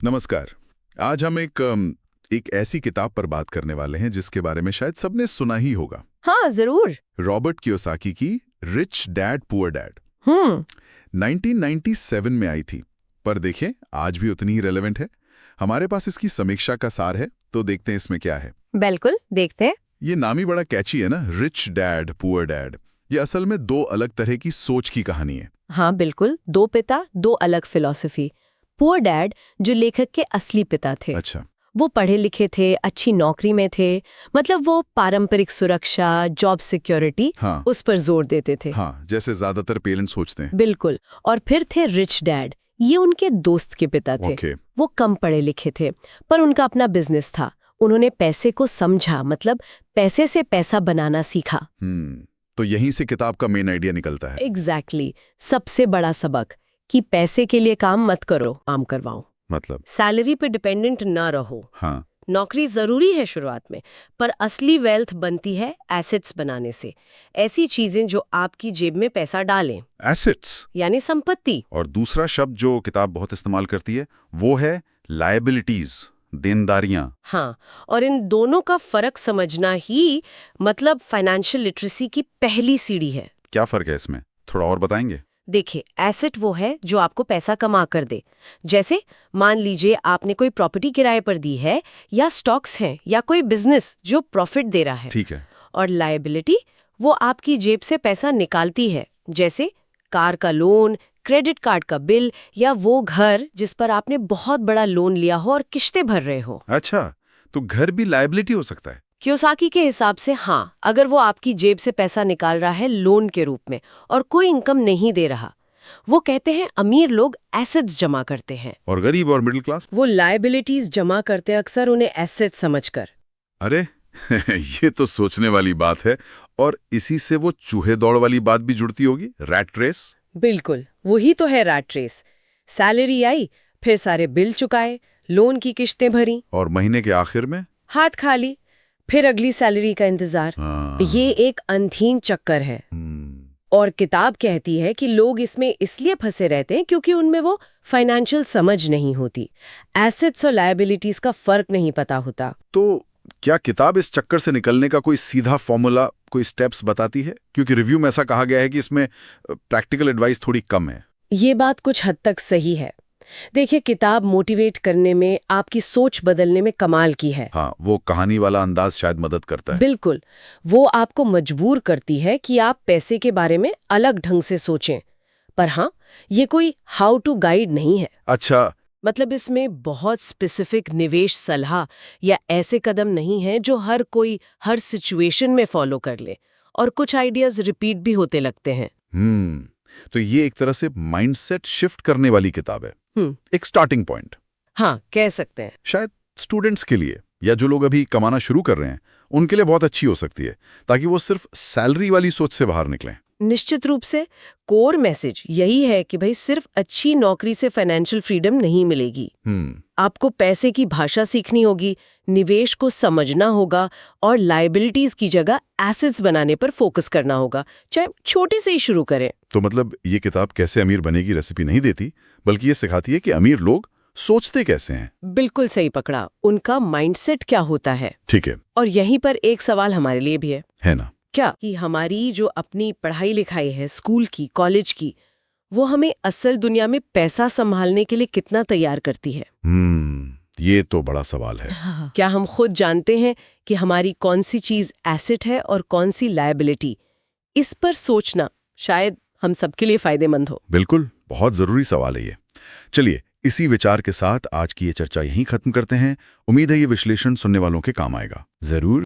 नमस्कार। आज हम एक ऐसी किताब पर बात करने वाले हैं जिसके बारे में शायद सबने सुना ही होगा। हाँ जरूर। रॉबर्ट कियोसाकी की रिच डैड पुअर डैड 1997 में आई थी, पर देखें आज भी उतनी ही रेलेवेंट है। हमारे पास इसकी समीक्षा का सार है, तो देखते हैं इसमें क्या है। बिल्कुल देखते हैं। ये नाम ही बड़ा कैची है ना, रिच डैड पुअर डैड। ये असल में दो अलग तरह की सोच की कहानी है। हाँ बिल्कुल, दो पिता, दो अलग फिलॉसफी। पुअर डैड जो लेखक के असली पिता थे, अच्छा, वो पढ़े लिखे थे, अच्छी नौकरी में थे, मतलब वो पारंपरिक सुरक्षा, जॉब सिक्योरिटी, हाँ, उस पर जोर देते थे। हाँ, जैसे ज्यादातर पेरेंट्स सोचते हैं। बिल्कुल। और फिर थे रिच डैड, ये उनके दोस्त के पिता थे। ओके। वो कम पढ़े लिखे थे, पर उनका अपना बिजनेस था। उन्होंने पैसे को समझा, मतलब पैसे से पैसा बनाना सीखा। तो यहीं से किताब का मेन आइडिया निकलता है। एग्जैक्टली। सबसे बड़ा सबक कि पैसे के लिए काम मत करो, काम करवाओ। मतलब सैलरी पे डिपेंडेंट ना रहो। हाँ, नौकरी जरूरी है शुरुआत में, पर असली वेल्थ बनती है एसेट्स बनाने से। ऐसी चीजें जो आपकी जेब में पैसा डालें, एसेट्स। यानी संपत्ति। और दूसरा शब्द जो किताब बहुत इस्तेमाल करती है वो है लायबिलिटीज, देनदारियां। हाँ, और इन दोनों का फर्क समझना ही मतलब फाइनेंशियल लिटरेसी की पहली सीढ़ी है। क्या फर्क है इसमें, थोड़ा और बताएंगे? देखिए, एसेट वो है जो आपको पैसा कमा कर दे। जैसे मान लीजिए आपने कोई प्रॉपर्टी किराए पर दी है, या स्टॉक्स हैं, या कोई बिजनेस जो प्रॉफिट दे रहा है। ठीक है। और लायबिलिटी वो आपकी जेब से पैसा निकालती है, जैसे कार का लोन, क्रेडिट कार्ड का बिल, या वो घर जिस पर आपने बहुत बड़ा लोन लिया हो और किश्तें भर रहे हो। अच्छा, तो घर भी लायबिलिटी हो सकता है? कियोसाकी के हिसाब से हाँ, अगर वो आपकी जेब से पैसा निकाल रहा है लोन के रूप में और कोई इनकम नहीं दे रहा। वो कहते हैं अमीर लोग एसेट्स जमा करते हैं और गरीब और मिडिल क्लास? वो लायबिलिटीज जमा करते अक्सर उन्हें एसेट्स समझकर। अरे ये तो सोचने वाली बात है। और इसी से वो चूहे दौड़ वाली बात भी जुड़ती होगी, रैट रेस। बिल्कुल, वही तो है रैट रेस। सैलरी आई, फिर सारे बिल चुकाए, लोन की किश्तें भरी, और महीने के आखिर में हाथ खाली, फिर अगली सैलरी का इंतजार। ये एक अंधीन चक्कर है। और किताब कहती है कि लोग इसमें इसलिए फंसे रहते हैं क्योंकि उनमें वो फाइनेंशियल समझ नहीं होती, एसेट्स और लायबिलिटीज का फर्क नहीं पता होता। तो क्या किताब इस चक्कर से निकलने का कोई सीधा फॉर्मूला, कोई स्टेप्स बताती है? क्योंकि रिव्यू में ऐसा कहा गया है कि इसमें प्रैक्टिकल एडवाइस थोड़ी कम है। ये बात कुछ हद तक सही है। देखिए, किताब मोटिवेट करने में, आपकी सोच बदलने में कमाल की है। हाँ, वो कहानी वाला अंदाज शायद मदद करता है। बिल्कुल, वो आपको मजबूर करती है कि आप पैसे के बारे में अलग ढंग से सोचें। पर हाँ, ये कोई हाउ टू गाइड नहीं है। अच्छा, मतलब इसमें बहुत स्पेसिफिक निवेश सलाह या ऐसे कदम नहीं हैं जो हर कोई हर सिचुएशन में फॉलो कर ले, और कुछ आइडियाज रिपीट भी होते लगते हैं। तो ये एक तरह से माइंडसेट शिफ्ट करने वाली किताब है, एक स्टार्टिंग पॉइंट। हाँ, कह सकते हैं। शायद स्टूडेंट्स के लिए या जो लोग अभी कमाना शुरू कर रहे हैं उनके लिए बहुत अच्छी हो सकती है, ताकि वो सिर्फ सैलरी वाली सोच से बाहर निकलें। निश्चित रूप से कोर मैसेज यही है कि भाई सिर्फ अच्छी नौकरी से फाइनेंशियल फ्रीडम नहीं मिलेगी। आपको पैसे की भाषा सीखनी होगी, निवेश को समझना होगा, और लायबिलिटीज की जगह एसेट्स बनाने पर फोकस करना होगा, चाहे छोटे से ही शुरू करें। तो मतलब ये किताब कैसे अमीर बने की रेसिपी नहीं देती, बल्कि ये सिखाती है कि अमीर लोग सोचते कैसे हैं। बिल्कुल सही पकड़ा, उनका माइंडसेट क्या होता है। ठीक है। और यहीं पर एक सवाल हमारे लिए भी है ना? क्या कि हमारी जो अपनी पढ़ाई लिखाई है, स्कूल की, कॉलेज की, वो हमें असल दुनिया में पैसा संभालने के लिए कितना तैयार करती है? ये तो बड़ा सवाल है। क्या हम खुद जानते हैं कि हमारी कौन सी चीज एसेट है और कौन सी लायबिलिटी? इस पर सोचना शायद हम सबके लिए फायदेमंद हो। बिल्कुल, बहुत जरूरी सवाल है ये। चलिए, इसी विचार के साथ आज की ये चर्चा यहीं खत्म करते हैं। उम्मीद है ये विश्लेषण सुनने वालों के काम आएगा। जरूर।